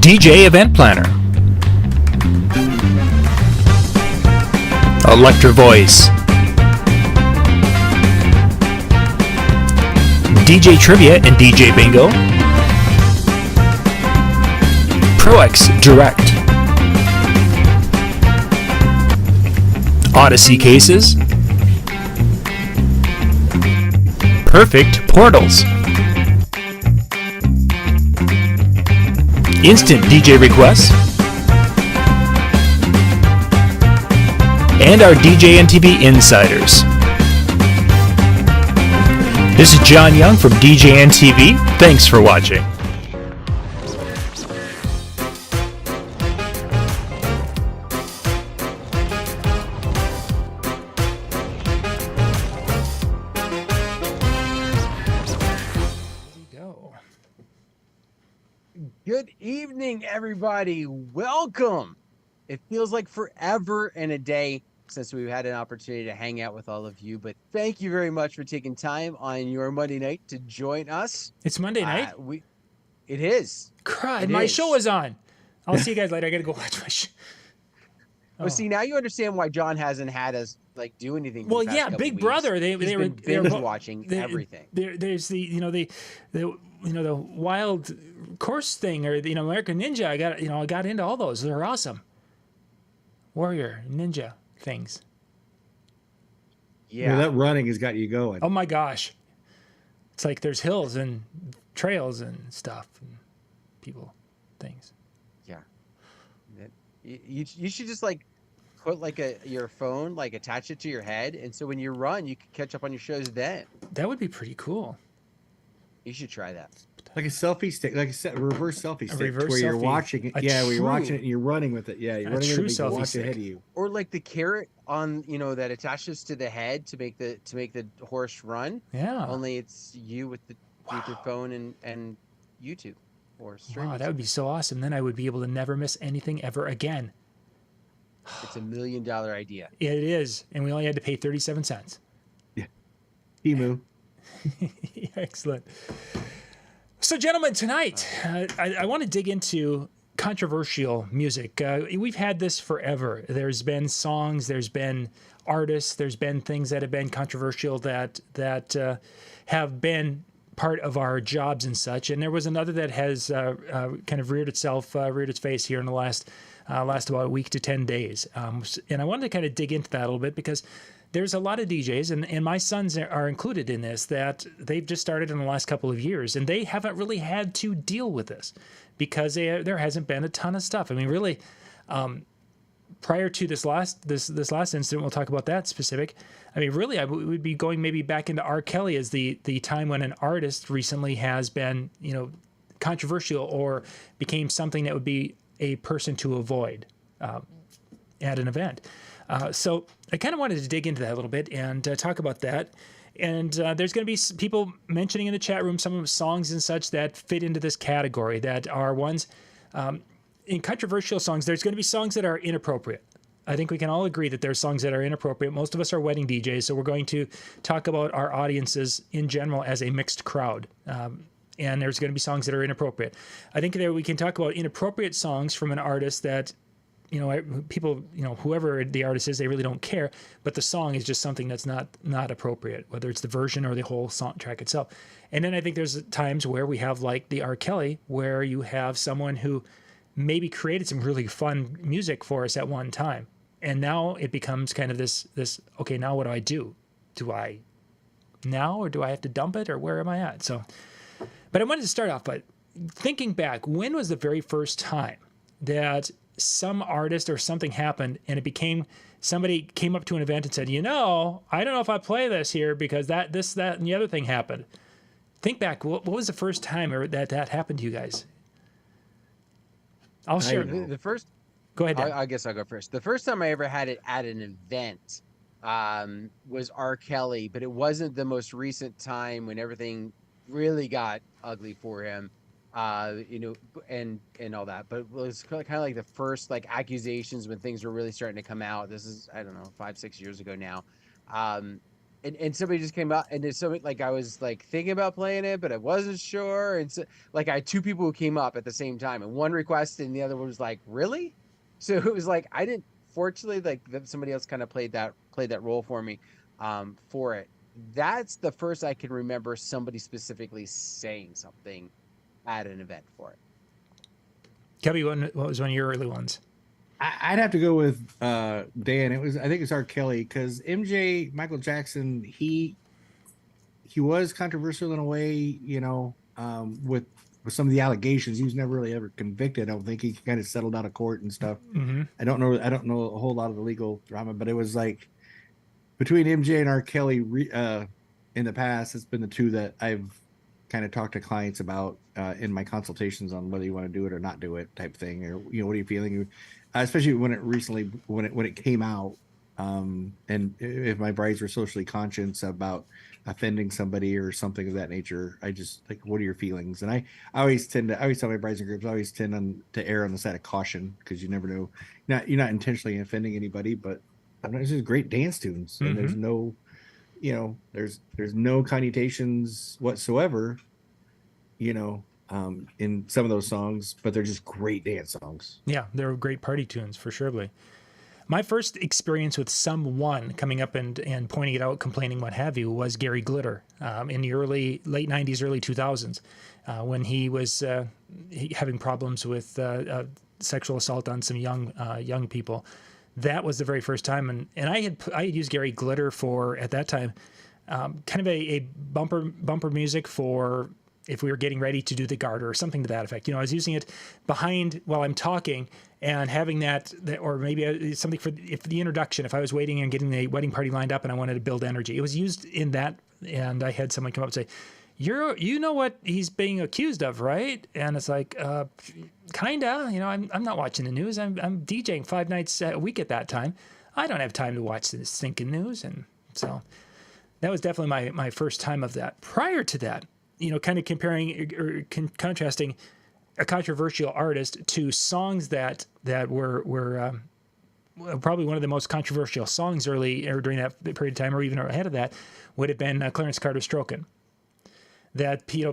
DJ Event Planner, Electra Voice, DJ Trivia and DJ Bingo, ProX Direct, Odyssey Cases, Perfect Portals, Instant DJ Requests, and our DJNTV Insiders. This is John Young from DJNTV. Thanks for watching. Good evening, everybody. Welcome. It feels like forever and a day since we've had an opportunity to hang out with all of you, but thank you very much for taking time on your Monday night to join us. It's Monday night? It is. Crud, my show is on. I'll see you guys later. I got to go watch my show. Well, see, now you understand why John hasn't had us do anything. Well, yeah, Big Brother. They were watching everything. There's the wild course thing, or American Ninja. I got into all those. They're awesome. Warrior Ninja things. Yeah, that running has got you going. Oh my gosh, it's like there's hills and trails and stuff and people, things. Yeah, you should just put your phone, attach it to your head, and so when you run, you can catch up on your shows then. That would be pretty cool. You should try that. Like a selfie stick, like a reverse selfie stick, where you're watching it. Where you're watching it and you're running with it. Yeah, you're running with it and you watch ahead of you. Or like the carrot on, that attaches to the head to make the horse run. Yeah. Only it's you with your phone and YouTube or streaming. Wow, that would be so awesome. Then I would be able to never miss anything ever again. It's $1 million idea. It is, and we only had to pay 37 cents. Yeah. Emu. Excellent. So, gentlemen, tonight I want to dig into controversial music. We've had this forever. There's been songs, there's been artists, there's been things that have been controversial that have been part of our jobs and such. And there was another that has kind of reared its face here in the last about a week to 10 days. And I wanted to kind of dig into that a little bit because there's a lot of DJs, and my sons are included in this, that they've just started in the last couple of years, and they haven't really had to deal with this because there hasn't been a ton of stuff. I mean, really, prior to this last incident, we'll talk about that specific. I mean, really, I would be going maybe back into R. Kelly as the time when an artist recently has been, controversial or became something that would be a person to avoid at an event. So I kind of wanted to dig into that a little bit and talk about that. And there's going to be people mentioning in the chat room some of the songs and such that fit into this category that are ones in controversial songs. There's going to be songs that are inappropriate. I think we can all agree that there are songs that are inappropriate. Most of us are wedding DJs, so we're going to talk about our audiences in general as a mixed crowd. And there's going to be songs that are inappropriate. I think that we can talk about inappropriate songs from an artist that people, whoever the artist is, they really don't care, but the song is just something that's not appropriate, whether it's the version or the whole song track itself. And then I think there's times where we have like the R. Kelly, where you have someone who maybe created some really fun music for us at one time, and now it becomes kind of this, okay, now what do I do? Do I now, or do I have to dump it, or where am I at? So, but I wanted to start off by thinking back, when was the very first time that some artist or something happened and it became somebody came up to an event and said, I don't know if I play this here because that, and the other thing happened. Think back. What was the first time that happened to you guys? I'll share. The first. Go ahead, Dan. I guess I'll go first. The first time I ever had it at an event was R. Kelly, but it wasn't the most recent time when everything really got ugly for him. And all that, but it was kind of like the first accusations when things were really starting to come out. This is, I don't know, 5-6 years ago now. and somebody just came out, and there's somebody like I was like thinking about playing it, but I wasn't sure. And so like I had two people who came up at the same time, and one requested and the other one was like, really? So it was like I didn't fortunately like somebody else kind of played that role for me for it. That's the first I can remember somebody specifically saying something at an event for it. Cubbie, what was one of your early ones? I'd have to go with Dan. I think it's R. Kelly, because MJ, Michael Jackson, he was controversial in a way, you know, with some of the allegations. He was never really ever convicted. I don't think he kind of settled out of court and stuff. Mm-hmm. I don't know a whole lot of the legal drama, but it was like between MJ and R. Kelly in the past, it's been the two that I've kind of talked to clients about in my consultations on whether you want to do it or not do it type thing, or, you know, what are you feeling? Especially when it came out, and if my brides were socially conscious about offending somebody or something of that nature, I just like, what are your feelings? And I always tell my brides and groups, I always tend to err on the side of caution, because you never know, you're not intentionally offending anybody, but there's just great dance tunes, and there's no, you know, there's no connotations whatsoever, you know, in some of those songs, but they're just great dance songs. Yeah, they're great party tunes for surely. My first experience with someone coming up and pointing it out, complaining, what have you, was Gary Glitter in the late 90s, early 2000s, when he was having problems with sexual assault on some young people. That was the very first time, and I had used Gary Glitter for, at that time, kind of a bumper music for if we were getting ready to do the garter or something to that effect. You know, I was using it behind while I'm talking and having that or maybe something for the introduction, if I was waiting and getting the wedding party lined up and I wanted to build energy. It was used in that, and I had someone come up and say, you know what he's being accused of, right? And it's like, kinda, you know, I'm not watching the news. I'm DJing 5 nights a week at that time. I don't have time to watch the stinking news. And so that was definitely my first time of that. Prior to that, you know, kind of comparing or contrasting a controversial artist to songs that were probably one of the most controversial songs early or during that period of time, or even ahead of that, would have been Clarence Carter's "Strokin'." That, you know,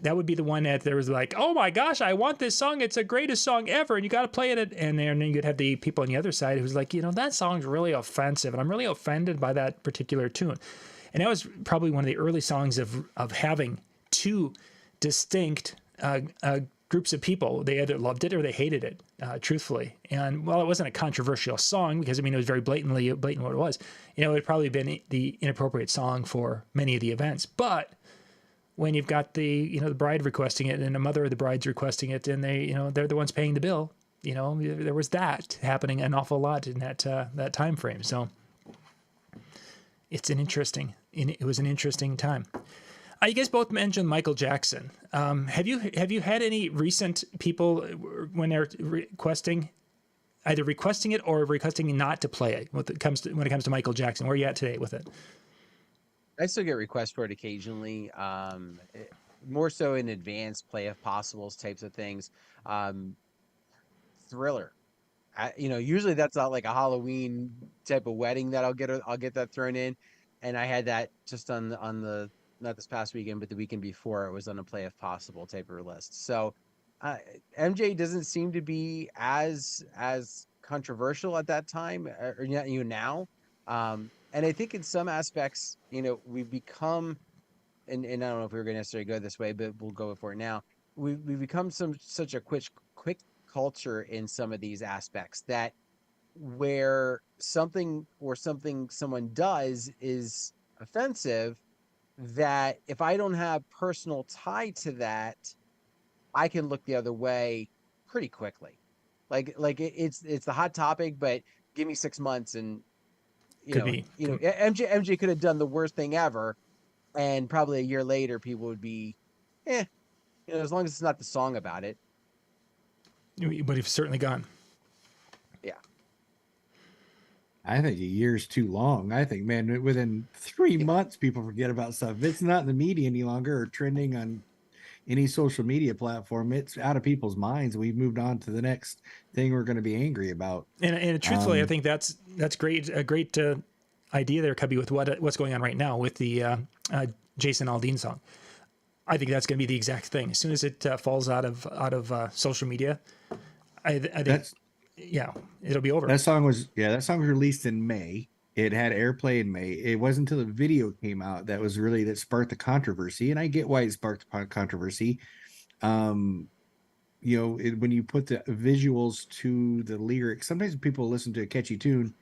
that would be the one that there was like, oh my gosh, I want this song. It's the greatest song ever, and you got to play it. And then you'd have the people on the other side who's like, you know, that song's really offensive, and I'm really offended by that particular tune. And that was probably one of the early songs of having two distinct groups of people. They either loved it or they hated it, truthfully. And while it wasn't a controversial song, because I mean it was very blatant what it was, you know, it would probably been the inappropriate song for many of the events. But when you've got the bride requesting it and the mother of the bride's requesting it, and they're the ones paying the bill, you know, there was that happening an awful lot in that time frame. So it was an interesting time. You guys both mentioned Michael Jackson. Have you had any recent people when they're either requesting it or requesting not to play it when it comes to Michael Jackson? Where are you at today with it? I still get requests for it occasionally, more so in advance, play if possibles types of things. Thriller, usually that's not like a Halloween type of wedding that I'll get that thrown in, and I had that just on the not this past weekend, but the weekend before, it was on a play if possible type of list. So MJ doesn't seem to be as controversial at that time, or now. And I think in some aspects, we've become, and I don't know if we were going to necessarily go this way, but we'll go for it now. We've become such a quick culture in some of these aspects that where something someone does is offensive, that if I don't have personal tie to that, I can look the other way pretty quickly. Like it's the hot topic, but give me 6 months and MJ could have done the worst thing ever, and probably a year later people would be, as long as it's not the song about it. But he's certainly gone. Yeah. I think a year's too long. I think, man, within 3 months, people forget about stuff. If it's not in the media any longer or trending on any social media platform, it's out of people's minds. We've moved on to the next thing we're going to be angry about. And truthfully, I think that's great. A great idea there, Cubbie, with what's going on right now with the Jason Aldean song. I think that's going to be the exact thing. As soon as it falls out of social media, I think it'll be over. That song was released in May. It had airplay in May. It wasn't until the video came out that sparked the controversy, and I get why it sparked the controversy. When you put the visuals to the lyrics, sometimes people listen to a catchy tune,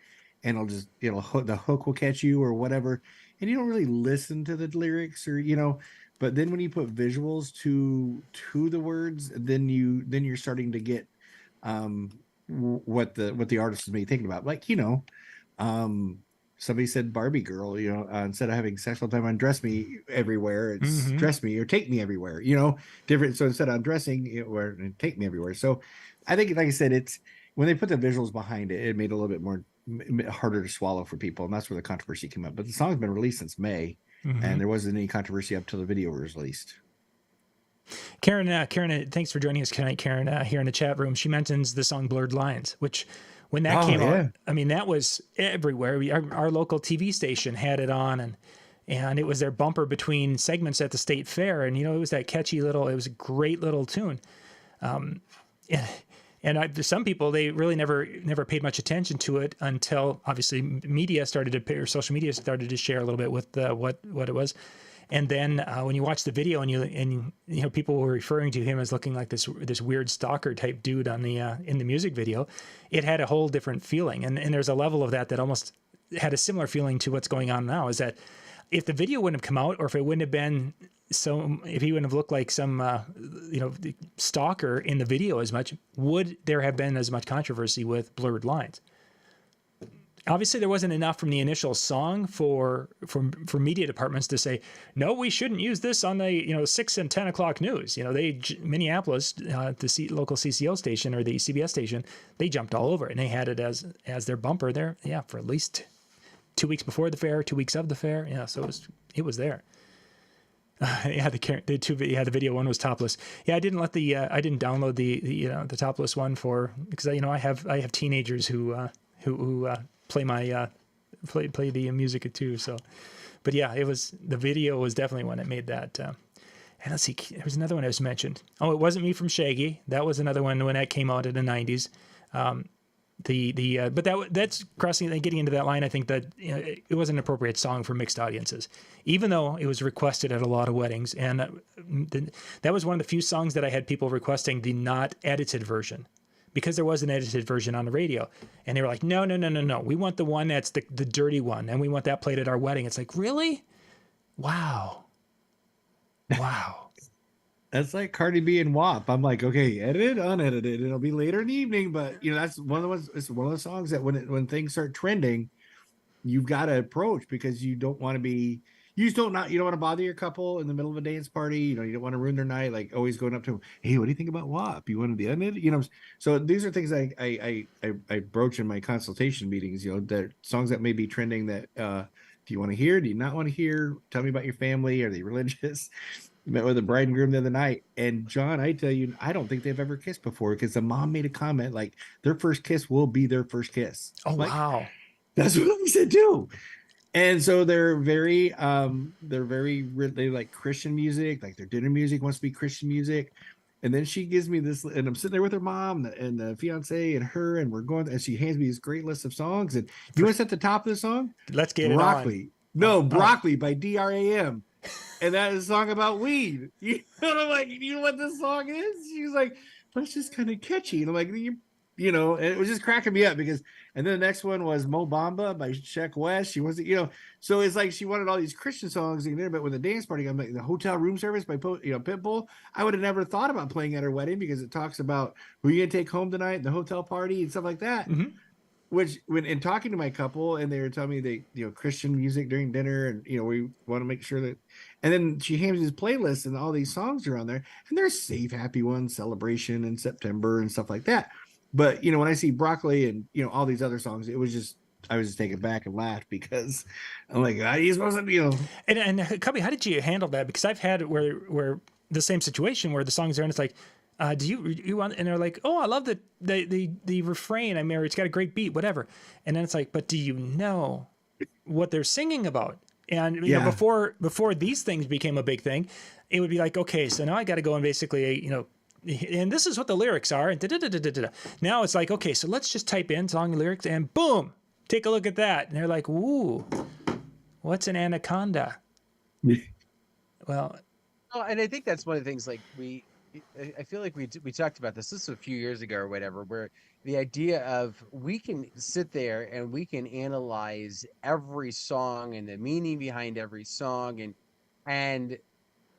and the hook will catch you or whatever, and you don't really listen to the lyrics But then when you put visuals to the words, then you're starting to get what the artist is maybe thinking about. Like, somebody said Barbie girl, instead of having sexual time undress me everywhere, it's dress me or take me everywhere, different. So instead of undressing or take me everywhere. So I think, like I said, it's when they put the visuals behind it, it made it a little bit more harder to swallow for people. And that's where the controversy came up. But the song's been released since May, and there wasn't any controversy up till the video was released. Karen, thanks for joining us tonight, Karen, here in the chat room. She mentions the song Blurred Lines, which when that came out, I mean, that was everywhere. Our local TV station had it on, and it was their bumper between segments at the state fair. And, it was that catchy it was a great little tune. Some people, they really never paid much attention to it until obviously social media started to share a little bit with what it was. And then when you watch the video and people were referring to him as looking like this weird stalker type dude on the in the music video, it had a whole different feeling. And there's a level of that almost had a similar feeling to what's going on now. Is that if the video wouldn't have come out, or if it wouldn't have been if he wouldn't have looked like some stalker in the video as much, would there have been as much controversy with Blurred Lines? Obviously, there wasn't enough from the initial song for media departments to say, no, we shouldn't use this on the 6 and 10 o'clock news. Minneapolis, the local CCO station or the CBS station, they jumped all over it, and they had it as their bumper there. Yeah, for at least 2 weeks before the fair, 2 weeks of the fair. Yeah, so it was there. The video one was topless. Yeah, I didn't download the topless one because I have teenagers who play my play the music too. So, but yeah, the video was definitely one that made that. And let's see, there was another one that was mentioned. Oh, It Wasn't Me from Shaggy. That was another one when that came out in the 90s. But that's crossing and getting into that line. I think that it was an appropriate song for mixed audiences, even though it was requested at a lot of weddings. And that was one of the few songs that I had people requesting the not edited version, because there was an edited version on the radio, and they were like, no, we want the one that's the dirty one, and we want that played at our wedding. It's like, really? Wow. That's like Cardi B and WAP. I'm like, okay, edited, unedited. It'll be later in the evening, but that's one of the songs that when things start trending, you've got to approach, because you don't want to want to bother your couple in the middle of a dance party. You don't want to ruin their night, like always going up to them, hey, what do you think about WAP? You want to be unedited? So these are things I broach in my consultation meetings. That songs that may be trending that do you want to hear? Do you not want to hear? Tell me about your family. Are they religious? Met with the bride and groom the other night, and John, I tell you, I don't think they've ever kissed before, because the mom made a comment like their first kiss will be their first kiss. Oh, wow. That's what we said too. And so they like Christian music, like their dinner music wants to be Christian music. And then she gives me this, and I'm sitting there with her mom and the fiance and her, and we're going, and she hands me this great list of songs. And you want to set the top of the song? Let's get Broccoli. it on. No, Broccoli by DRAM. And that is a song about weed. I'm like, you know what this song is? She was like, but it's just kind of catchy. And I'm like, and it was just cracking me up because, and then the next one was Mo Bamba by Sheck West. She wasn't, so it's like she wanted all these Christian songs, but with the dance party, I'm like, the Hotel Room Service by Pitbull. I would have never thought about playing at her wedding, because it talks about who you gonna take home tonight, the hotel party, and stuff like that. Mm-hmm. Which, when in talking to my couple, and they were telling me they, Christian music during dinner, and we want to make sure that, and then she hands me this playlist, and all these songs are on there, and there's Save Happy Ones, Celebration in September, and stuff like that. But when I see Broccoli and all these other songs, I was just taken back and laughed, because I'm like, he's supposed to, And Cubbie, how did you handle that? Because I've had it where the same situation where the songs are, and it's like, do you want? And they're like, oh, I love the refrain. It's got a great beat, whatever. And then it's like, but do you know what they're singing about. And you know, Yeah. before these things became a big thing, it would be like, okay, so now I got to go and basically, you know, and this is what the lyrics are. And da-da-da-da-da-da. Now it's like, okay, so let's just type in song lyrics and boom, take a look at that. And they're like, ooh, what's an anaconda? Well, Oh, and I think that's one of the things, like I feel like we talked about this. This was a few years ago or whatever, where the idea of we can sit there and we can analyze every song and the meaning behind every song, and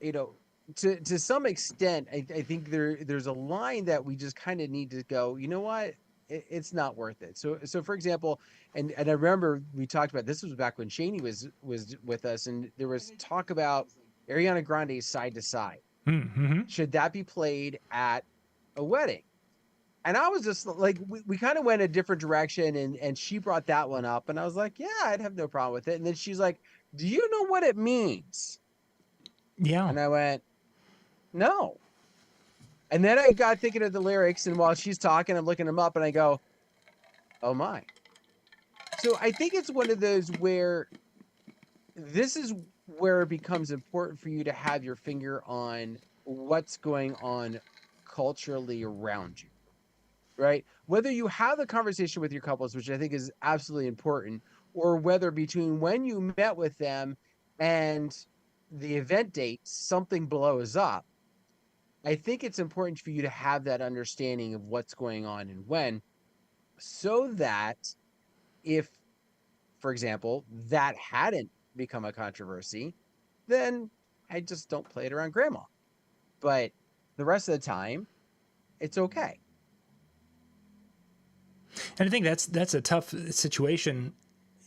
you know, to some extent, I think there's a line that we just kind of need to go, you know what? It's not worth it. So for example, and I remember we talked about this was back when Shaney was with us, and there was talk about Ariana Grande's Side to Side. mm-hmm. Should that be played at a wedding? And I was just like, we kind of went a different direction, and she brought that one up, and I was like, yeah, I'd have no problem with it. And then she's like, do you know what it means? Yeah. And I went, no. And then I got thinking of the lyrics, and while she's talking, I'm looking them up, and I go, oh my. So I think it's one of those where this is where it becomes important for you to have your finger on what's going on culturally around you, right? Whether you have the conversation with your couples, which I think is absolutely important, or whether between when you met with them and the event date, something blows up. I think it's important for you to have that understanding of what's going on and when, so that if, for example, that hadn't become a controversy, then I just don't play it around grandma. But the rest of the time, it's okay. And I think that's a tough situation.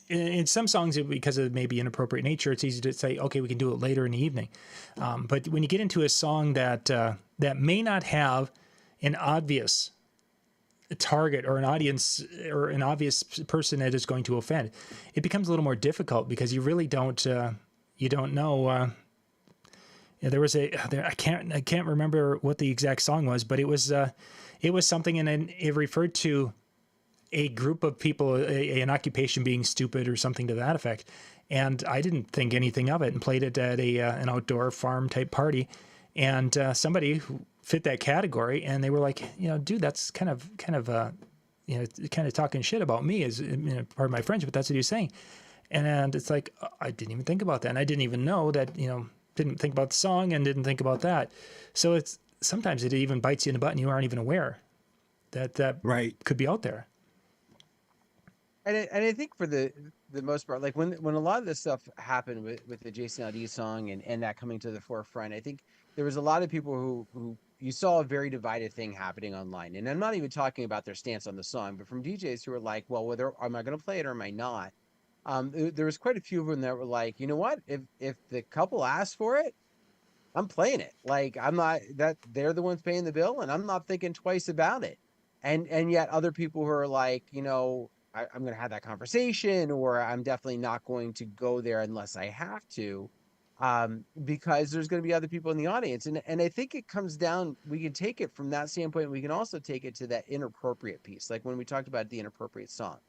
In some songs, because of maybe inappropriate nature, it's easy to say, okay, we can do it later in the evening. But when you get into a song that that may not have an obvious target or an audience or an obvious person that is going to offend, it becomes a little more difficult because you really don't you don't know. There was I can't remember what the exact song was, but it was something, and it referred to a group of people, an occupation being stupid or something to that effect. And I didn't think anything of it and played it at an outdoor farm type party. And somebody who fit that category, and they were like, you know, dude, that's kind of you know, kind of talking shit about me as, you know, part of my friendship, but that's what he was saying. And it's like, I didn't even think about that. And I didn't even know that, you know, didn't think about the song and didn't think about that. So it's sometimes it even bites you in the butt and you aren't even aware that Right. could be out there. And I think for the most part, like when a lot of this stuff happened with the Jason Aldean song and that coming to the forefront, I think there was a lot of people who you saw a very divided thing happening online. And I'm not even talking about their stance on the song, but from DJs who were like, well, whether am I going to play it or am I not? There was quite a few of them that were like, you know what, if the couple asked for it, I'm playing it. Like, I'm not, that they're the ones paying the bill, and I'm not thinking twice about it. And yet other people who are like, you know, I'm going to have that conversation, or I'm definitely not going to go there unless I have to, because there's going to be other people in the audience. And I think it comes down, we can take it from that standpoint. We can also take it to that inappropriate piece. Like when we talked about the inappropriate song,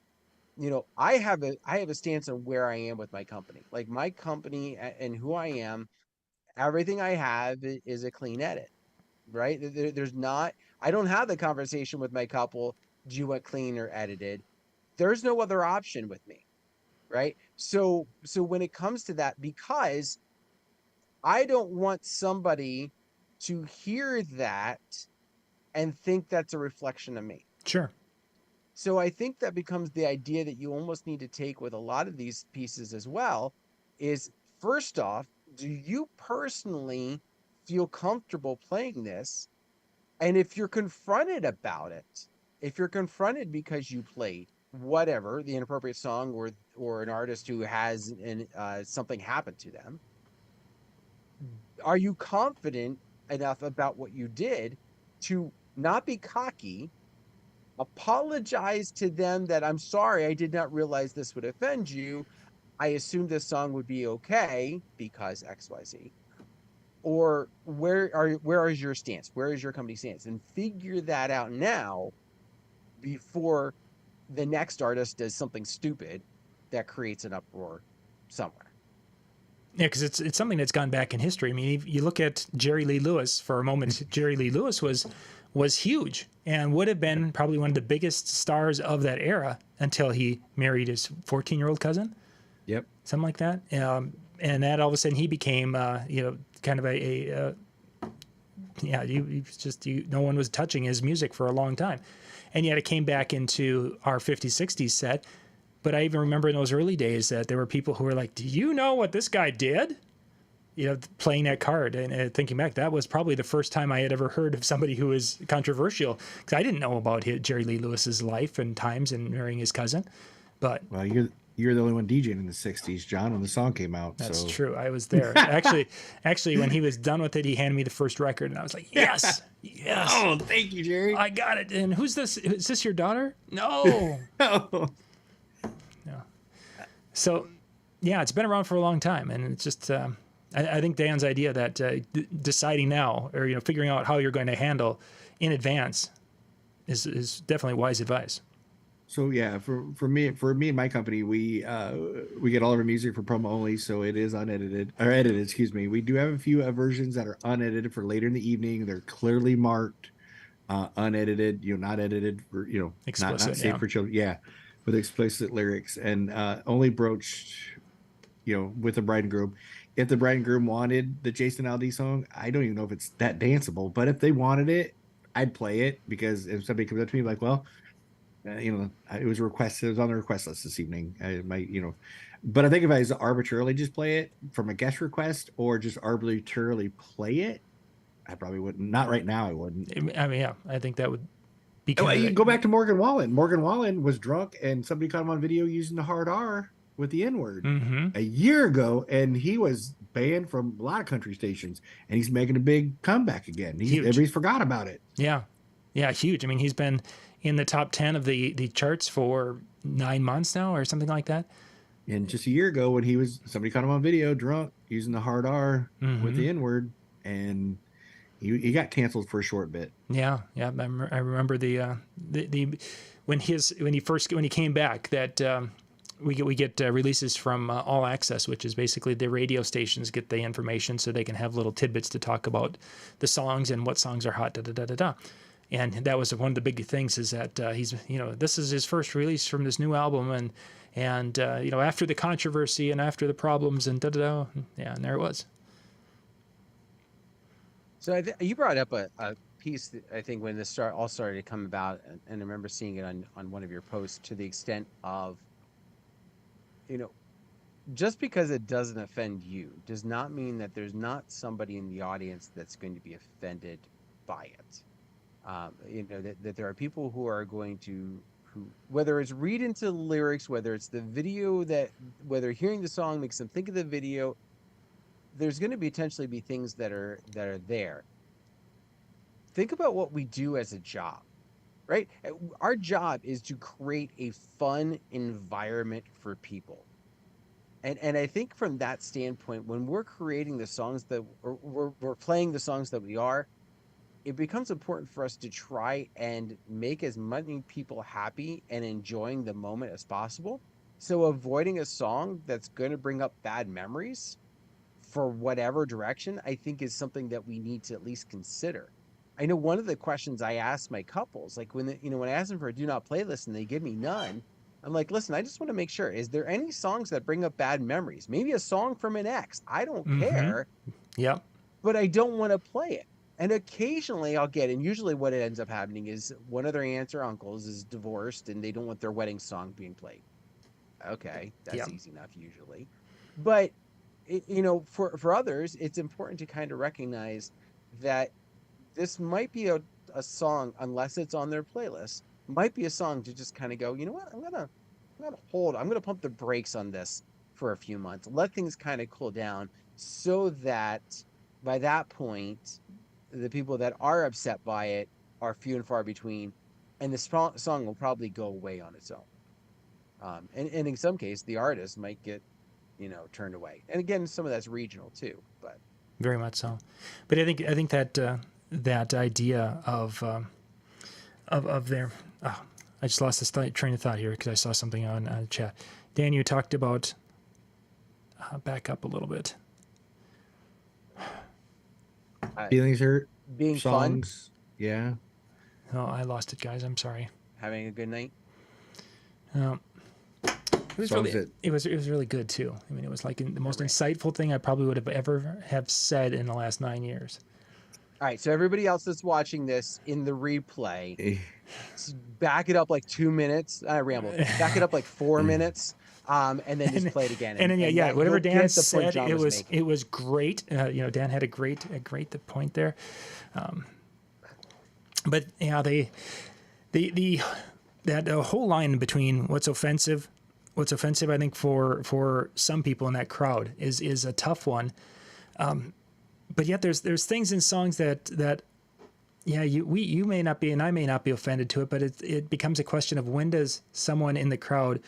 you know, I have a stance on where I am with my company. Like my company and who I am, everything I have is a clean edit, right? There's not, I don't have the conversation with my couple, do you want clean or edited? There's no other option with me, right? So when it comes to that, because I don't want somebody to hear that and think that's a reflection of me. Sure. So I think that becomes the idea that you almost need to take with a lot of these pieces as well is, first off, do you personally feel comfortable playing this? And if you're confronted about it, if you're confronted because you played whatever, the inappropriate song or an artist who has something happen to them, are you confident enough about what you did to not be cocky, apologize to them that I'm sorry, I did not realize this would offend you. I assumed this song would be okay because XYZ. Or where is your stance? Where is your company stance? And figure that out now before the next artist does something stupid that creates an uproar somewhere. Yeah, because it's something that's gone back in history. I mean, you look at Jerry Lee Lewis for a moment. Jerry Lee Lewis was huge and would have been probably one of the biggest stars of that era until he married his 14-year-old cousin. Yep. Something like that. And that all of a sudden he became, kind of no one was touching his music for a long time. And yet it came back into our 50s, 60s set. But I even remember in those early days that there were people who were like, do you know what this guy did? Playing that card. And thinking back, that was probably the first time I had ever heard of somebody who was controversial, because I didn't know about Jerry Lee Lewis's life and times and marrying his cousin. But well, you're the only one DJing in the 60s, John, when the song came out. That's true. I was there. Actually, when he was done with it, he handed me the first record, and I was like, yes. Oh, thank you, Jerry. I got it. And who's this? Is this your daughter? No. Oh. No. So, yeah, it's been around for a long time, and it's just I think Dan's idea that deciding now, or figuring out how you're going to handle in advance, is definitely wise advice. So yeah, for me and my company, we get all of our music for promo only, so it is unedited or edited. Excuse me. We do have a few versions that are unedited for later in the evening. They're clearly marked unedited, not edited for explicit, not safe for children. Yeah, with explicit lyrics and only broached, with the bride and groom. If the bride and groom wanted the Jason Aldean song, I don't even know if it's that danceable, but if they wanted it, I'd play it, because if somebody comes up to me like, well, it was requested. It was on the request list this evening. I might, but I think if I was to arbitrarily just play it from a guest request or just arbitrarily play it, I probably wouldn't. Not right now. I wouldn't. I mean, yeah, I think that would be. You go back to Morgan Wallen. Morgan Wallen was drunk, and somebody caught him on video using the hard R with the N-word a year ago, and he was banned from a lot of country stations, and he's making a big comeback again. Everybody's forgot about it. Yeah, huge. I mean, he's been in the top 10 of the charts for 9 months now, or something like that. And just a year ago, when somebody caught him on video drunk using the hard R with the N-word, and he got canceled for a short bit. Yeah. I remember when he came back, that we get releases from All Access, which is basically the radio stations get the information so they can have little tidbits to talk about the songs and what songs are hot. And that was one of the big things, is that he's, this is his first release from this new album, and after the controversy and after the problems and and there it was. So you brought up a piece that I think when this all started to come about, and I remember seeing it on one of your posts, to the extent of, just because it doesn't offend you does not mean that there's not somebody in the audience that's going to be offended by it. That there are people who are going to, whether it's read into lyrics, whether it's the video, whether hearing the song makes them think of the video, there's going to potentially be things that are there. Think about what we do as a job, right? Our job is to create a fun environment for people. And I think from that standpoint, when we're creating the songs that we're playing the songs that we are, it becomes important for us to try and make as many people happy and enjoying the moment as possible. So avoiding a song that's going to bring up bad memories for whatever direction, I think is something that we need to at least consider. I know one of the questions I ask my couples, like when I ask them for a do not playlist and they give me none, I'm like, listen, I just want to make sure, is there any songs that bring up bad memories? Maybe a song from an ex. I don't care. Yep. But I don't want to play it. And occasionally I'll get, and usually what it ends up happening is one of their aunts or uncles is divorced and they don't want their wedding song being played. Okay, that's easy enough usually. But, for others, it's important to kind of recognize that this might be a song, unless it's on their playlist, might be a song to just kind of go, you know what, I'm gonna pump the brakes on this for a few months, let things kind of cool down, so that by that point, the people that are upset by it are few and far between, and the song will probably go away on its own. And in some case, the artist might get, turned away. And again, some of that's regional too, but very much so. But I think that that idea of their I just lost this train of thought here because I saw something on chat. Dan, you talked about back up a little bit. Feelings hurt. Being Songs. Yeah. Oh, I lost it, guys. I'm sorry. Having a good night. It was Songs really, it was really good too. I mean, it was like the most insightful thing I probably would have ever have said in the last 9 years. All right, so everybody else that's watching this in the replay, Eh. back it up like 2 minutes. I rambled. Back it up like 4 minutes, and then just play it again. And then yeah, that- whatever you'll Dan get the point said, John was making. it was great. Dan had a great point there. But yeah, that whole line between what's offensive, I think for some people in that crowd is a tough one. But yet there's things in songs that you may not be and I may not be offended to it, but it becomes a question of when does someone in the crowd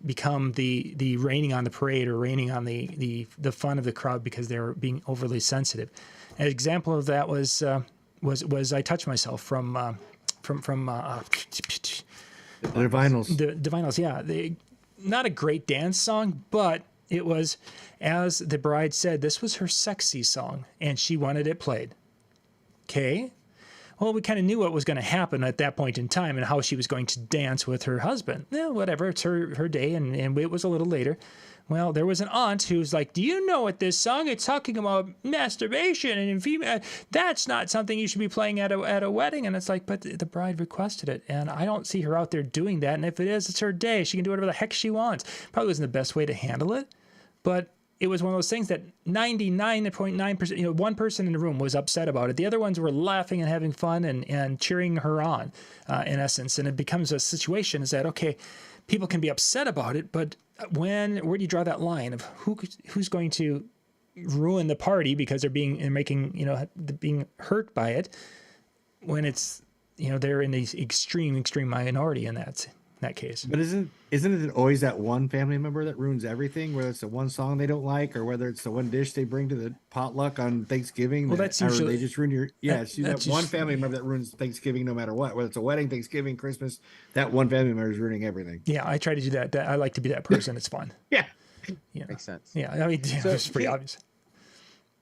become the raining on the parade or raining on the fun of the crowd because they're being overly sensitive. An example of that was I Touch Myself from The Divinyls. the Divinyls. Yeah, not a great dance song, but it was, as the bride said, this was her sexy song, and she wanted it played. Okay. Well, we kind of knew what was going to happen at that point in time and how she was going to dance with her husband. Yeah, whatever. It's her day, and it was a little later. Well, there was an aunt who's like, do you know what this song? It's talking about masturbation, and that's not something you should be playing at a wedding. And it's like, but the bride requested it, and I don't see her out there doing that. And if it is, it's her day. She can do whatever the heck she wants. Probably wasn't the best way to handle it, but it was one of those things that 99.9%, one person in the room was upset about it. The other ones were laughing and having fun and cheering her on, in essence. And it becomes a situation is that, okay, people can be upset about it, but where do you draw that line of who's going to ruin the party because they're being hurt by it when it's, they're in the extreme minority in that case. But isn't it always that one family member that ruins everything? Whether it's the one song they don't like, or whether it's the one dish they bring to the potluck on Thanksgiving. Well, that's or usually they just ruin your. Yeah, it's that one family member that ruins Thanksgiving no matter what. Whether it's a wedding, Thanksgiving, Christmas, that one family member is ruining everything. Yeah, I try to do that. I like to be that person. It's fun. Yeah, Makes sense. Yeah, I mean, So, it's pretty obvious.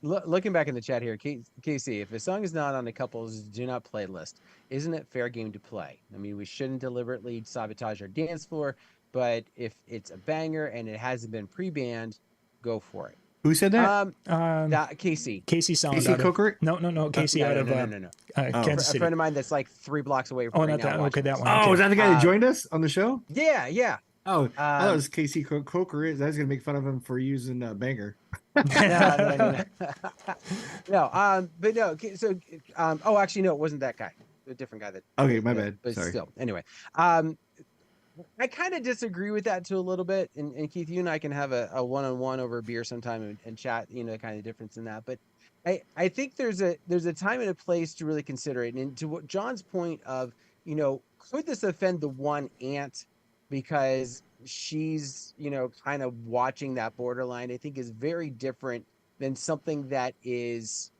Looking back in the chat here, Casey, if a song is not on the couple's do not play list, isn't it fair game to play? I mean, we shouldn't deliberately sabotage our dance floor, but if it's a banger and it hasn't been pre-banned, go for it. who said that? Casey. Casey Sound. Casey Coker? No. Casey out of No. Kansas A City. friend of mine that's like 3 blocks away from Oh, me not now that. watching Okay, that this. one. Oh, Okay. is that the guy that joined us on the show? Yeah. Oh, I thought it was Casey Coker. I was gonna make fun of him for using banger. No. But no. So, actually, no, it wasn't that guy. A different guy. Okay, my bad. But Sorry. still, anyway, I kind of disagree with that too a little bit. And Keith, you and I can have a one-on-one over a beer sometime and chat. The kind of difference in that. But I think there's a time and a place to really consider it. And to what John's point of, could this offend the one aunt because she's, kind of watching that borderline, I think is very different than something that is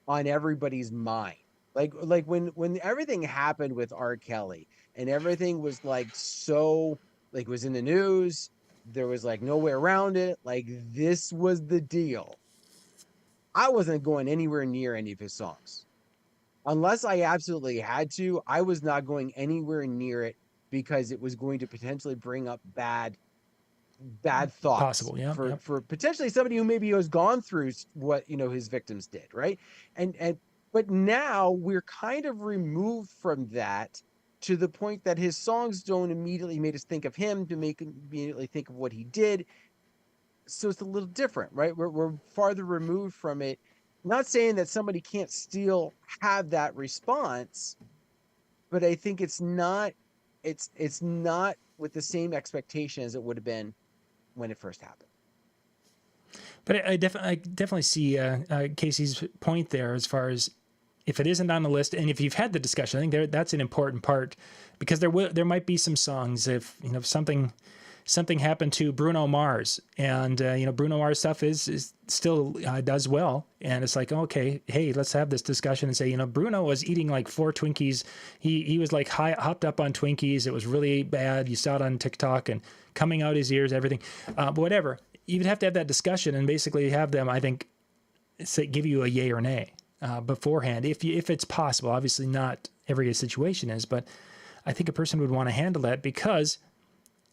on everybody's mind. Like when everything happened with R. Kelly and everything was like so, like, was in the news, there was like no way around it. Like, this was the deal. I wasn't going anywhere near any of his songs. Unless I absolutely had to, I was not going anywhere near it because it was going to potentially bring up bad thoughts. Possible, yeah. For potentially somebody who maybe has gone through what, his victims did, right? But now we're kind of removed from that to the point that his songs don't immediately make us think of him, to make immediately think of what he did. So it's a little different, right? We're farther removed from it. Not saying that somebody can't still have that response, but I think it's not with the same expectation as it would have been when it first happened. But I definitely see Casey's point there as far as if it isn't on the list, and if you've had the discussion, I think that's an important part, because there might be some songs if something something happened to Bruno Mars, and Bruno Mars stuff is still does well, and it's like, okay, hey, let's have this discussion and say, Bruno was eating like 4 Twinkies. He was like hopped up on Twinkies. It was really bad. You saw it on TikTok and coming out his ears, everything, whatever. You would have to have that discussion and basically have them, I think, give you a yay or nay beforehand, if it's possible. Obviously, not every situation is, but I think a person would want to handle that, because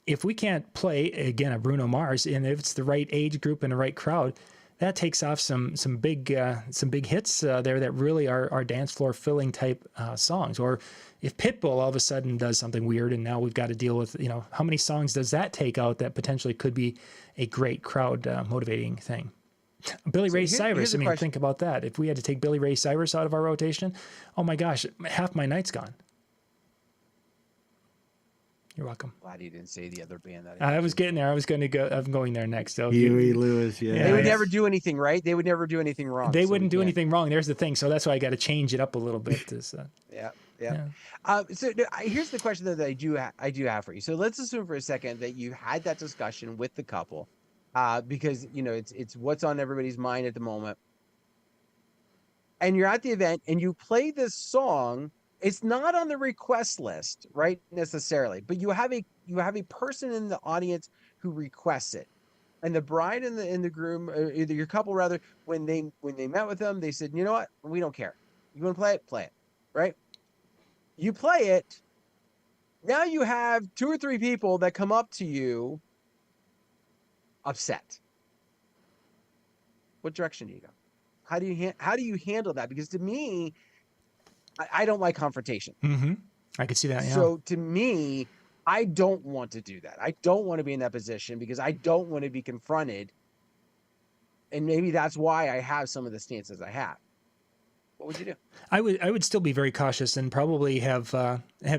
if we can't play again a Bruno Mars, and if it's the right age group and the right crowd, that takes off some big hits there that really are dance floor filling type songs. Or if Pitbull all of a sudden does something weird, and now we've got to deal with how many songs does that take out that potentially could be a great crowd motivating thing. Billy Ray Cyrus, think about that. If we had to take Billy Ray Cyrus out of our rotation, oh my gosh, half my night's gone. You're welcome. Glad you didn't say the other band that I was getting there. I'm going there next. So Huey Lewis, yeah. They would never do anything right. They would never do anything wrong. They wouldn't do anything wrong. There's the thing. So that's why I got to change it up a little bit. Yeah. So here's the question that I do have for you. So let's assume for a second that you had that discussion with the couple, because it's what's on everybody's mind at the moment, and you're at the event and you play this song. It's not on the request list, right, necessarily, but you have a person in the audience who requests it, and the bride and the groom, either your couple rather, when they met with them, they said, you know what, we don't care. You want to play it, right? You play it. Now you have 2 or 3 people that come up to you upset. What direction do you go? How do you handle that? Because to me, I don't like confrontation. Mm-hmm. I could see that. Yeah. So to me, I don't want to do that. I don't want to be in that position because I don't want to be confronted. And maybe that's why I have some of the stances I have. What would you do? I would still be very cautious and probably have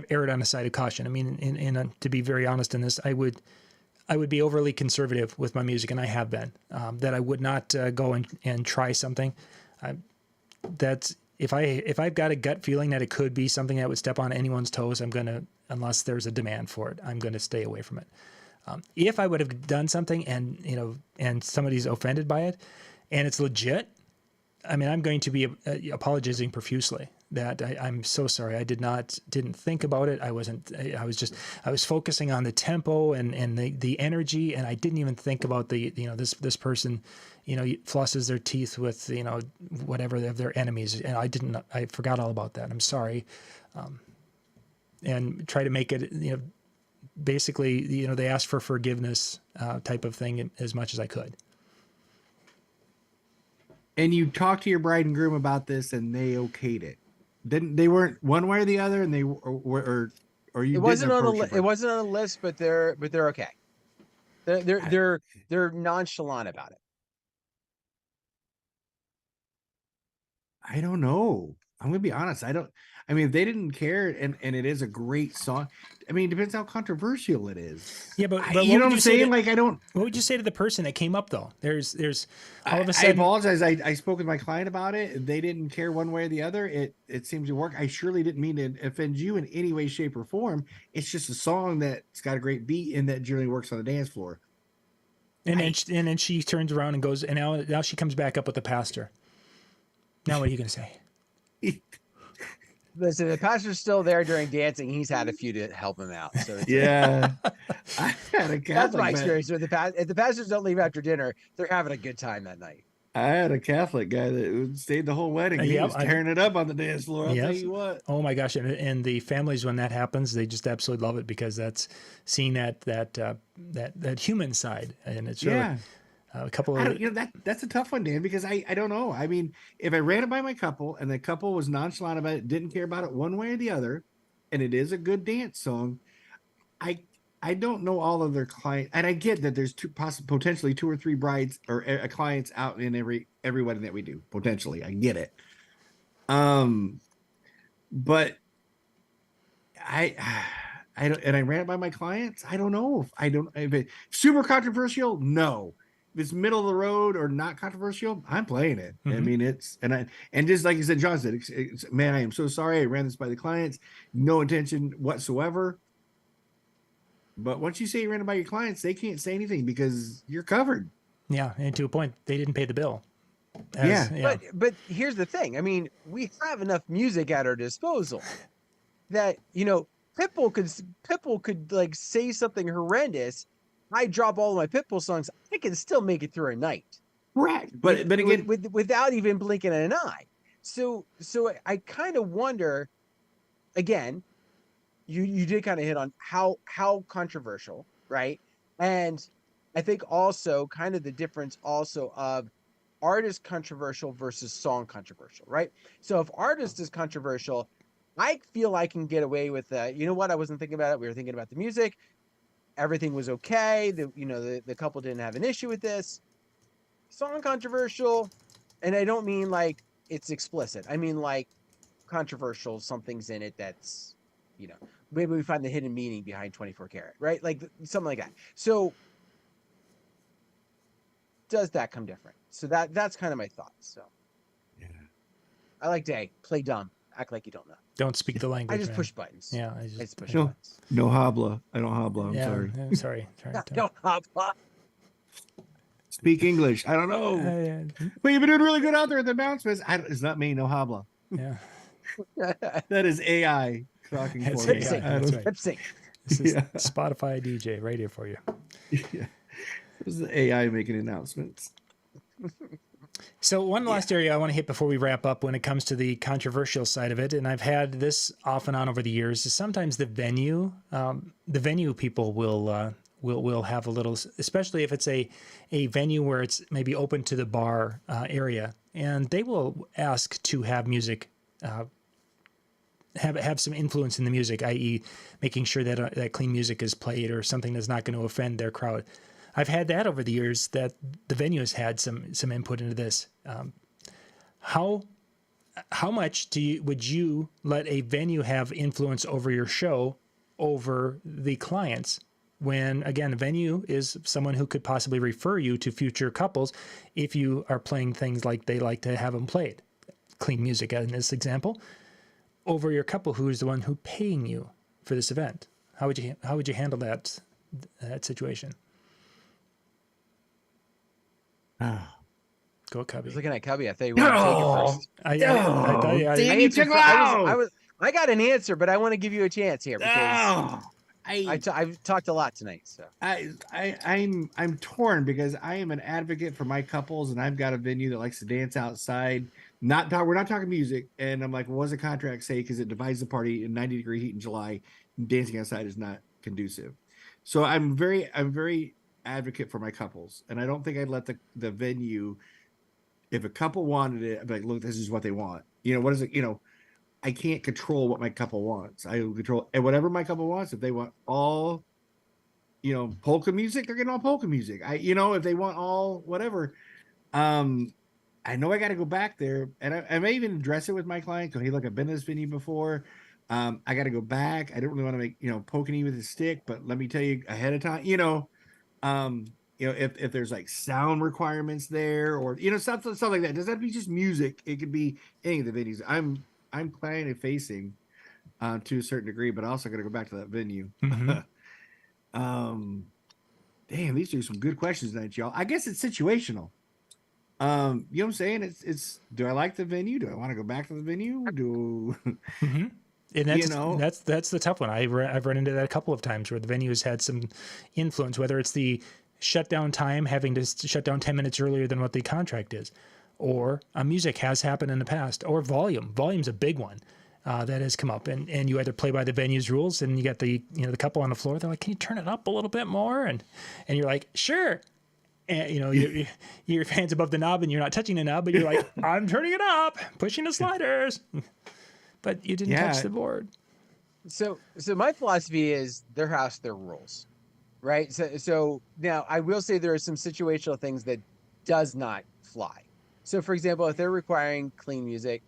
erred on the side of caution. I mean, to be very honest in this, I would be overly conservative with my music, and I have been. That I would not go and try something. That's if I've got a gut feeling that it could be something that would step on anyone's toes, unless there's a demand for it, I'm going to stay away from it. If I would have done something and somebody's offended by it, and it's legit, I mean, I'm going to be apologizing profusely that I'm so sorry. I didn't think about it. I was focusing on the tempo and the energy, and I didn't even think about this person, flosses their teeth with, whatever of their enemies. And I forgot all about that. I'm sorry. And try to make it, basically, they asked for forgiveness type of thing as much as I could. And you talked to your bride and groom about this, and they okayed it. They weren't one way or the other, and they were, or you. It wasn't on a list, but they're okay. They're nonchalant about it. I don't know. I'm gonna be honest. I mean, if they didn't care, and it is a great song. I mean, it depends how controversial it is. Yeah, but you know what I'm saying? What would you say to the person that came up though? There's all of a sudden. I apologize. I spoke with my client about it. They didn't care one way or the other. It seems to work. I surely didn't mean to offend you in any way, shape, or form. It's just a song that's got a great beat and that generally works on the dance floor. And then she turns around and goes, and now she comes back up with the pastor. Now what are you gonna say? Listen, the pastor's still there during dancing. He's had a few to help him out. So yeah, I had a Catholic. That's my experience with the pastor. If the pastors don't leave after dinner, they're having a good time that night. I had a Catholic guy that stayed the whole wedding. He was tearing it up on the dance floor. I'll tell you what. Oh my gosh! And the families, when that happens, they just absolutely love it because that's seeing that human side, and it's really a couple of. That's a tough one, Dan, because I don't know. I mean, if I ran it by my couple and the couple was nonchalant about it, didn't care about it one way or the other, and it is a good dance song, I don't know all of their clients, and I get that there's potentially 2 or 3 brides or clients out in every wedding that we do. Potentially, I get it. But I don't, and I ran it by my clients. I don't know if it's super controversial. No, if it's middle of the road or not controversial, I'm playing it. Mm-hmm. I mean, and just like you said, John said, man, I am so sorry. I ran this by the clients. No intention whatsoever. But once you say you ran it by your clients, they can't say anything because you're covered. Yeah, and to a point, they didn't pay the bill. Yeah. But here's the thing. I mean, we have enough music at our disposal that, you know, Pitbull could like say something horrendous. I drop all of my Pitbull songs. I can still make it through a night. Correct. But again, without even blinking an eye. So I kind of wonder, again, you did kind of hit on how controversial, right? And I think also kind of the difference also of artist controversial versus song controversial, right? So if artist is controversial, I feel I can get away with that. You know what? I wasn't thinking about it. We were thinking about the music. Everything was okay. The couple didn't have an issue with this. Song controversial, and I don't mean like it's explicit. I mean like controversial. Something's in it that's, you know, maybe we find the hidden meaning behind 24 Karat, right? Like something like that. So does that come different? So that's kind of my thoughts. So yeah. I like to play dumb, act like you don't know. Don't speak the language. I just man. push buttons. Yeah, I just push No, buttons. no habla. I don't habla. I'm yeah, sorry. I'm sorry. No habla. Speak English. I don't know. But you've been doing really good out there at the announcements. It's not me. No habla. Yeah. That is AI talking That's for me. AI. That's right. Lip sync. This is Spotify DJ right here for you. Yeah. This is the AI making announcements. So one last area I want to hit before we wrap up when it comes to the controversial side of it, and I've had this off and on over the years, is sometimes the venue people will have a little, especially if it's a venue where it's maybe open to the bar area, and they will ask to have music, have some influence in the music, i.e. making sure that that clean music is played or something that's not going to offend their crowd. I've had that over the years, that the venue has had some input into this. How much would you let a venue have influence over your show, over the clients, when, again, a venue is someone who could possibly refer you to future couples if you are playing things like they like to have them played, clean music in this example, over your couple who is the one who paying you for this event? How would you handle that situation? Go Cubbie. I was looking at Cubbie. I thought you wanted to take it first. I got an answer, but I want to give you a chance here because I've talked a lot tonight. So I'm torn because I am an advocate for my couples, and I've got a venue that likes to dance outside. We're not talking music, and I'm like, what does the contract say? Because it divides the party in 90-degree heat in July. And dancing outside is not conducive. So I'm very advocate for my couples, and I don't think I'd let the venue, if a couple wanted it, I'd be like, look, this is what they want. You know, what is it? You know, I can't control what my couple wants. I control, and whatever my couple wants. If they want all, you know, polka music, they're getting all polka music. If they want all whatever, I know I got to go back there, and I may even address it with my client. Go, hey, look, I've been to this venue before. I got to go back. I don't really want to make, poking you with a stick, but let me tell you ahead of time, if there's like sound requirements there, or stuff like that. Does that be just music? It could be any of the venues. I'm client facing to a certain degree, but I also got to go back to that venue. Mm-hmm. Damn, these are some good questions tonight, y'all. I guess it's situational. You know what I'm saying? It's do I like the venue? Do I want to go back to the venue? Mm-hmm. And that's the tough one. I've run into that a couple of times where the venue has had some influence, whether it's the shutdown time, having to shut down 10 minutes earlier than what the contract is, or music has happened in the past, or volume. Volume's a big one that has come up, and you either play by the venue's rules, and you got the couple on the floor. They're like, "Can you turn it up a little bit more?" And you're like, "Sure." And your hands above the knob, and you're not touching the knob, but you're like, "I'm turning it up, pushing the sliders." But you didn't touch the board. So my philosophy is their house, their rules, right? So now I will say there are some situational things that does not fly. So for example, if they're requiring clean music,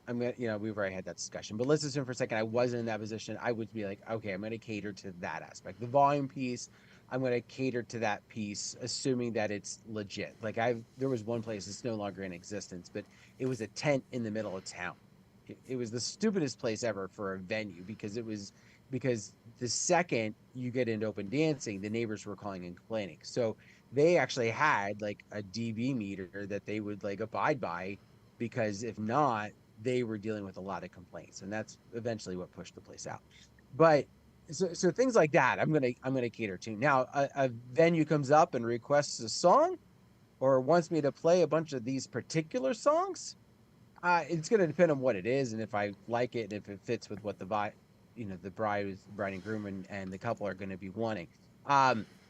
I'm gonna, we've already had that discussion, but let's assume for a second I wasn't in that position. I would be like, okay, I'm gonna cater to that aspect. The volume piece, I'm gonna cater to that piece, assuming that it's legit. Like there was one place that's no longer in existence, but it was a tent in the middle of town. It was the stupidest place ever for a venue because the second you get into open dancing, the neighbors were calling and complaining. So they actually had like a dB meter that they would like abide by, because if not, they were dealing with a lot of complaints, and that's eventually what pushed the place out. But so things like that, I'm gonna cater to. Now, a venue comes up and requests a song, or wants me to play a bunch of these particular songs. It's gonna depend on what it is, and if I like it, and if it fits with what the bride and groom and the couple are gonna be wanting.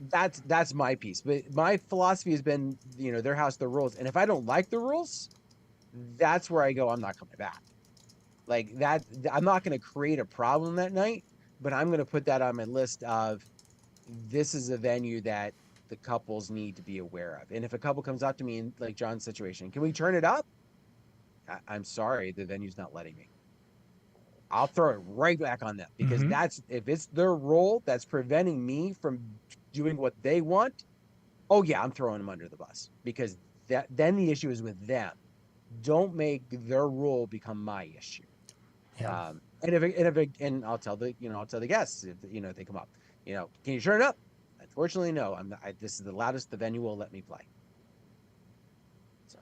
That's my piece. But my philosophy has been, their house, their rules, and if I don't like the rules, that's where I go, I'm not coming back. Like that, I'm not going to create a problem that night, but I'm going to put that on my list of, this is a venue that the couples need to be aware of. And if a couple comes up to me in like John's situation, can we turn it up? I'm sorry, the venue's not letting me. I'll throw it right back on them, because if it's their role that's preventing me from doing what they want, oh yeah, I'm throwing them under the bus, because then the issue is with them. Don't make their rule become my issue. Yeah. And I'll tell the guests, if they come up, can you turn it up? Unfortunately, no. This is the loudest the venue will let me play. So.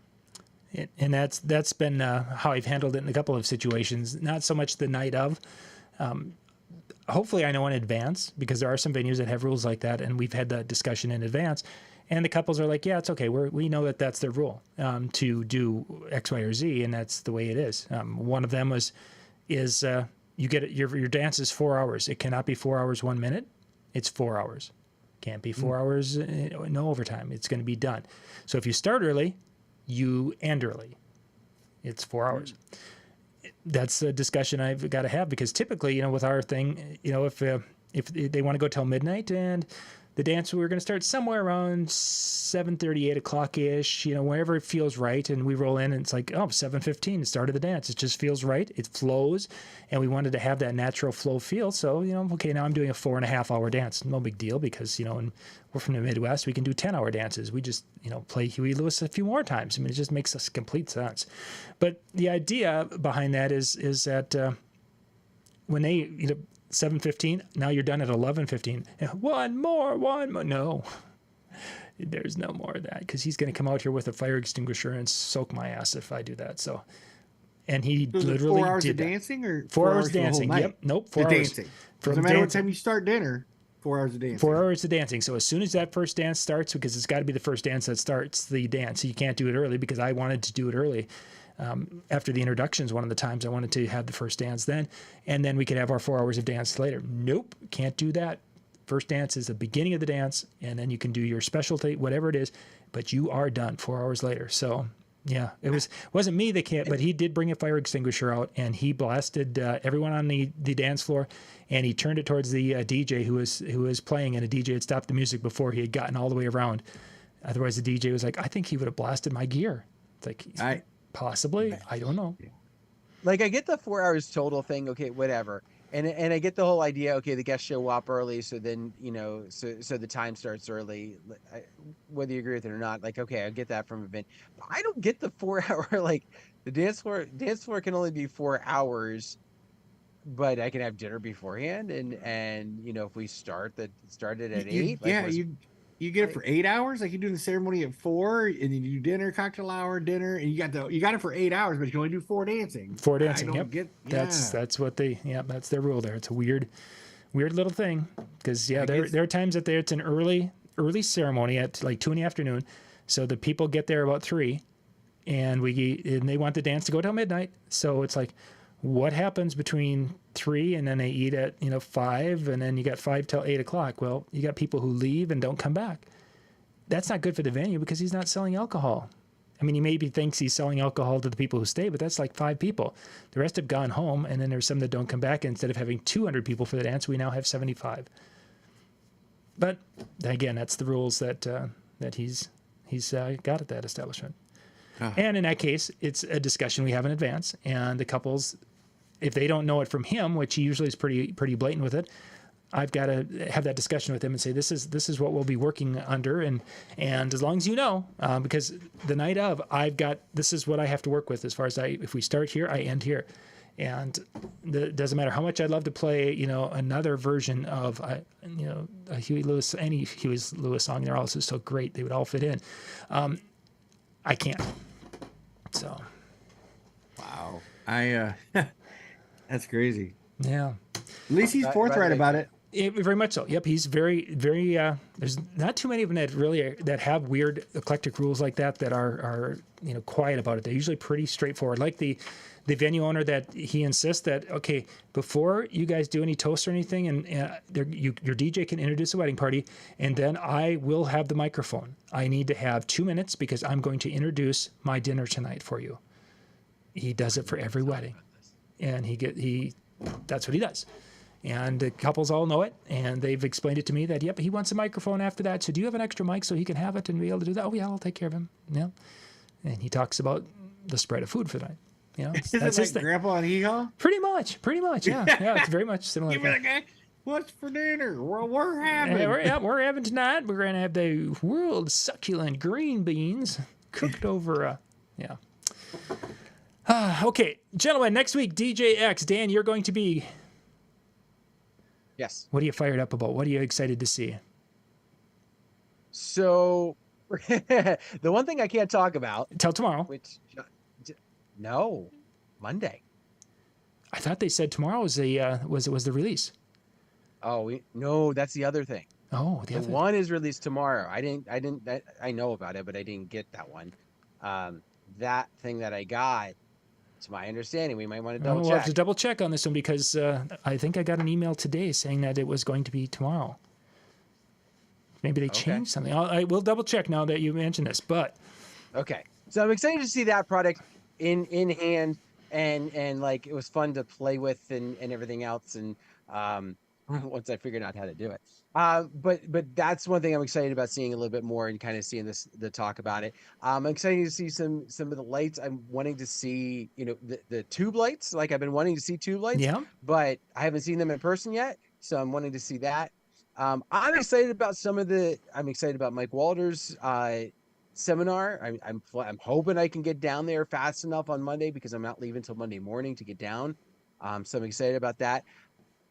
And that's been how I've handled it in a couple of situations. Not so much the night of. Hopefully, I know in advance, because there are some venues that have rules like that, and we've had that discussion in advance. And the couples are like, yeah, it's okay. We know that that's their rule, to do X, Y, or Z, and that's the way it is. One of them is you get it, your dance is 4 hours. It cannot be 4 hours 1 minute. It's 4 hours. Can't be 4 hours, no overtime. It's going to be done. So if you start early, you end early. It's 4 hours. That's a discussion I've got to have, because typically, with our thing, if they want to go till midnight, and the dance, we're going to start somewhere around 7:30, 8 o'clock ish, wherever it feels right. And we roll in and it's like, 7:15, the start of the dance. It just feels right. It flows. And we wanted to have that natural flow feel. So, okay, now I'm doing a 4.5 hour dance. No big deal, because, and we're from the Midwest. We can do 10-hour dances. We just, play Huey Lewis a few more times. I mean, it just makes us complete sense. But the idea behind that is that when they, 7:15, now you're done at 11:15. One more. No, there's no more of that, because he's going to come out here with a fire extinguisher and soak my ass if I do that. So, and he literally 4 hours did of that. dancing, or 4 hours dancing. Yep. Nope. 4 hours dancing. No matter what time you start dinner, 4 hours of dancing. 4 hours of dancing. So as soon as that first dance starts, because it's got to be the first dance that starts the dance. So you can't do it early, because I wanted to do it early. After the introductions, one of the times I wanted to have the first dance then, and then we could have our 4 hours of dance later. Nope, can't do that. First dance is the beginning of the dance, and then you can do your specialty, whatever it is, but you are done 4 hours later. So yeah, wasn't me that can't, but he did bring a fire extinguisher out, and he blasted everyone on the dance floor, and he turned it towards the DJ who was playing, and the DJ had stopped the music before he had gotten all the way around. Otherwise, the DJ was like, I think he would have blasted my gear. It's like, possibly, I don't know. Like, I get the 4 hours total thing, okay, whatever, and I get the whole idea, okay, the guests show up early, so then so the time starts early, whether you agree with it or not. Like, okay, I get that from event, but I don't get the 4 hour, like, the dance floor can only be 4 hours, but I can have dinner beforehand, and if we started at 8, you get it for 8 hours. Like, you do the ceremony at 4, and then you do dinner, cocktail hour, dinner, and you got it for 8 hours, but you can only do 4 dancing. 4 dancing. Yep. That's what that's their rule there. It's a weird little thing, because there are times that it's an early ceremony at like 2 in the afternoon, so the people get there about 3, and they want the dance to go till midnight. So it's like, what happens between 3 and then they eat at 5, and then you got 5 till 8 o'clock? Well, you got people who leave and don't come back. That's not good for the venue, because he's not selling alcohol. I mean, he maybe thinks he's selling alcohol to the people who stay, but that's like 5 people. The rest have gone home, and then there's some that don't come back. And instead of having 200 people for the dance, we now have 75. But again, that's the rules that he's got at that establishment. And in that case, it's a discussion we have in advance, and the couples, if they don't know it from him, which he usually is pretty blatant with it, I've got to have that discussion with him and say, this is what we'll be working under, and as long as because the night of, this is what I have to work with, as far as if we start here, I end here, And it doesn't matter how much I'd love to play, another version of, a Huey Lewis, any Huey Lewis song. They're also so great. They would all fit in. I can't. So. Wow. That's crazy. Yeah. At least he's forthright about it. Very much so. Yep, he's very, very. There's not too many of them that have weird eclectic rules like that are quiet about it. They're usually pretty straightforward. Like the venue owner, that he insists that, okay, before you guys do any toasts or anything, and your DJ can introduce a wedding party, and then I will have the microphone. I need to have 2 minutes because I'm going to introduce my dinner tonight for you. He does it for every wedding, and that's what he does. And the couples all know it, and they've explained it to me that, yep, he wants a microphone after that. So do you have an extra mic so he can have it and be able to do that? Oh, yeah, I'll take care of him. Yeah. And he talks about the spread of food for the night. Is it like Grandpa and Hee-Haw? Pretty much. Yeah. Yeah, it's very much similar. Give me the guy. What's for dinner? Well, we're having. We're having tonight. We're going to have the world succulent green beans cooked over yeah. Okay, gentlemen, next week, DJ X. Dan, you're going to be... Yes. What are you fired up about? What are you excited to see? So, the one thing I can't talk about... Till tomorrow. No, Monday. I thought they said tomorrow was the release. Oh, no, that's the other thing. Oh, the one is released tomorrow. I know about it, but I didn't get that one. That thing that I got, to my understanding, we might want to double check. We'll have to double check on this one because I think I got an email today saying that it was going to be tomorrow. Maybe they changed something. We'll double check now that you mentioned this. But okay, so I'm excited to see that product in hand, and like it was fun to play with and everything else, and once I figured out how to do it. But that's one thing I'm excited about seeing a little bit more and kind of seeing the talk about it. I'm excited to see some of the lights. I'm wanting to see, the tube lights. Like I've been wanting to see tube lights, but I haven't seen them in person yet. So I'm wanting to see that. I'm excited about I'm excited about Mike Walter's seminar. I'm hoping I can get down there fast enough on Monday because I'm not leaving till Monday morning to get down. So I'm excited about that.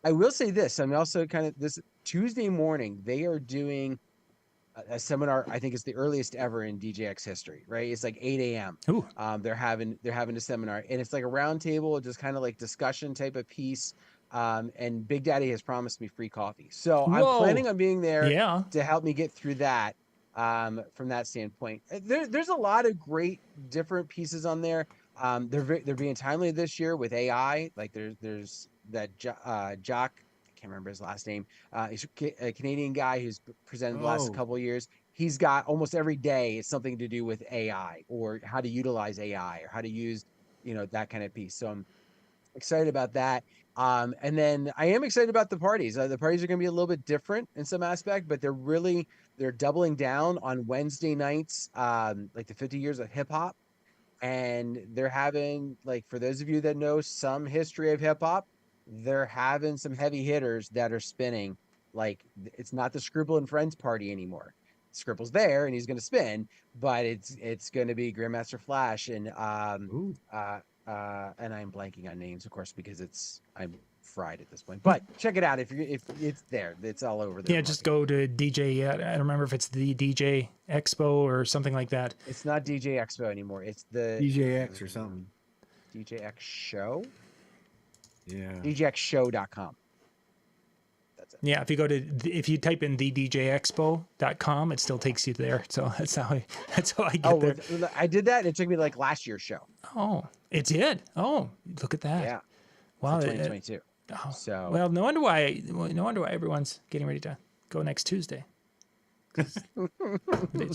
I will say this. I'm also this Tuesday morning, they are doing a seminar. I think it's the earliest ever in DJX history, right? It's like 8 a.m. They're having a seminar, and it's like a round table, just kind of like discussion type of piece. And Big Daddy has promised me free coffee. So I'm planning on being there to help me get through that. From that standpoint, there's a lot of great different pieces on there. They're being timely this year with AI. Like there's that Jock, I can't remember his last name. He's a Canadian guy who's presented the last couple of years. He's got almost every day it's something to do with AI or how to utilize AI or how to use, that kind of piece. So I'm excited about that. And then I am excited about the parties. The parties are going to be a little bit different in some aspect, but they're doubling down on Wednesday nights, like the 50 years of hip hop. And they're having, like, for those of you that know some history of hip hop, they're having some heavy hitters that are spinning. Like, it's not the Scribble and Friends party anymore. Scribble's there and he's going to spin, but it's going to be Grandmaster Flash and and I'm blanking on names, of course, because I'm fried at this point. But check it out if it's there. It's all over there. Yeah, just go to DJ. I don't remember if it's the DJ Expo or something like that. It's not DJ Expo anymore. It's the DJX or something. DJX Show. Yeah. DJXShow.com. That's it. Yeah, if you type in thedjexpo.com, it still takes you there. So that's how I get there. Well, I did that. It took me like last year's show. Oh, it did. Oh, look at that. Yeah. Wow. 2022. So well, no wonder why everyone's getting ready to go next Tuesday. Dates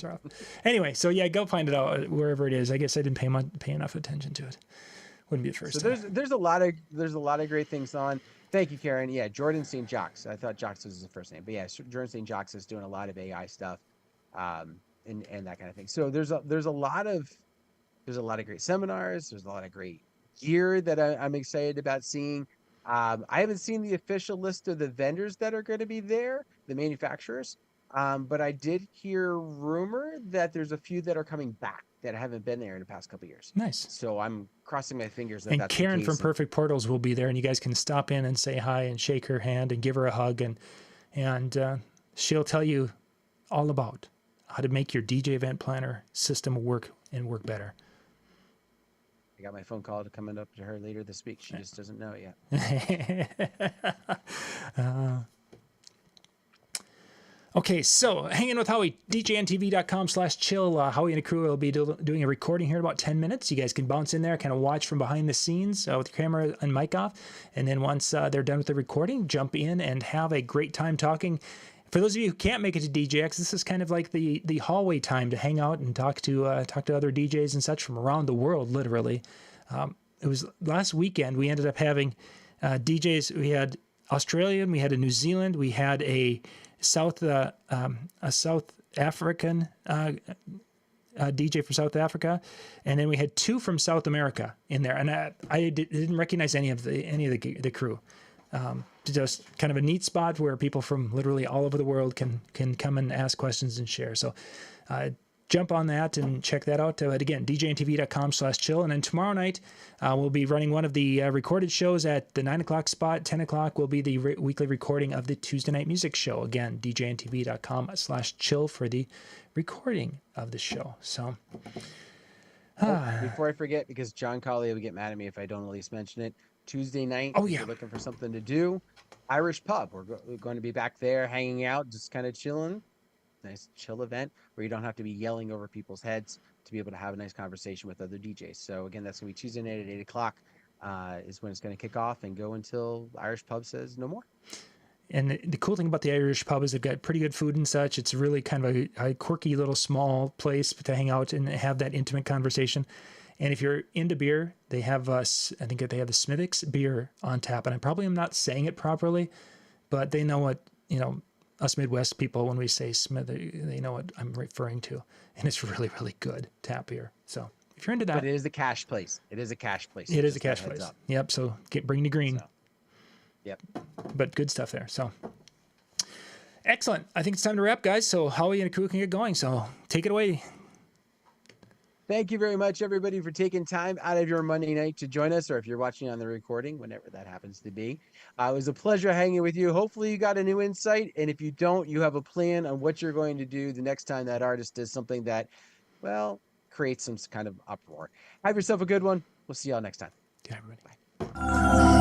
are off. Anyway, so yeah, go find it out wherever it is. I guess I didn't pay enough attention to it. Wouldn't be the first time. There's a lot of great things on. Thank you, Karen. Yeah, Jordan St. Jacques. I thought Jacques was his first name, but yeah, Jordan St. Jacques is doing a lot of AI stuff, and that kind of thing. So there's a lot of great seminars. There's a lot of great gear that I'm excited about seeing. I haven't seen the official list of the vendors that are going to be there, the manufacturers, but I did hear rumor that there's a few that are coming back that haven't been there in the past couple of years. Nice. So I'm crossing my fingers that And that's Karen the from case. Perfect Portals will be there, and you guys can stop in and say hi and shake her hand and give her a hug, and she'll tell you all about how to make your DJ event planner system work and work better. I got my phone call coming up to her later this week. She just doesn't know it yet. Okay, so hanging with Howie, DJNTV.com/chill. Howie and the crew will be doing a recording here in about 10 minutes. You guys can bounce in there, kind of watch from behind the scenes with your camera and mic off. And then once they're done with the recording, jump in and have a great time talking. For those of you who can't make it to DJX, this is kind of like the hallway time to hang out and talk to other DJs and such from around the world, literally. It was last weekend, we ended up having DJs. We had Australian, we had a New Zealand, we had a South African DJ from South Africa, and then we had 2 from South America in there, and I didn't recognize any of the crew. Just kind of a neat spot where people from literally all over the world can come and ask questions and share. So jump on that and check that out. Again, DJNTV.com/chill. And then tomorrow night, we'll be running one of the recorded shows at the 9 o'clock spot. 10 o'clock will be the weekly recording of the Tuesday Night Music Show. Again, DJNTV.com/chill for the recording of the show. So Before I forget, because John Colley will get mad at me if I don't at least mention it, Tuesday night, if you're looking for something to do, Irish Pub. We're going to be back there hanging out, just kind of chilling. Nice chill event where you don't have to be yelling over people's heads to be able to have a nice conversation with other DJs. So again, that's going to be Tuesday night at 8 o'clock is when it's going to kick off and go until Irish Pub says no more. And the cool thing about the Irish Pub is they've got pretty good food and such. It's really kind of a quirky little small place to hang out and have that intimate conversation. And if you're into beer, they have I think they have the Smithwick's beer on tap. And I probably am not saying it properly, but they know what, us Midwest people, when we say Smith, they know what I'm referring to. And it's really, really good tap beer. So if you're into that. But it is a cash place. It is a cash place. It is a cash place. Yep. So bring the green. So, yep. But good stuff there. So excellent. I think it's time to wrap, guys. So Howie and the crew can get going. So take it away. Thank you very much, everybody, for taking time out of your Monday night to join us, or if you're watching on the recording, whenever that happens to be. It was a pleasure hanging with you. Hopefully you got a new insight, and if you don't, you have a plan on what you're going to do the next time that artist does something that, well, creates some kind of uproar. Have yourself a good one. We'll see y'all next time. Yeah, everybody. Bye.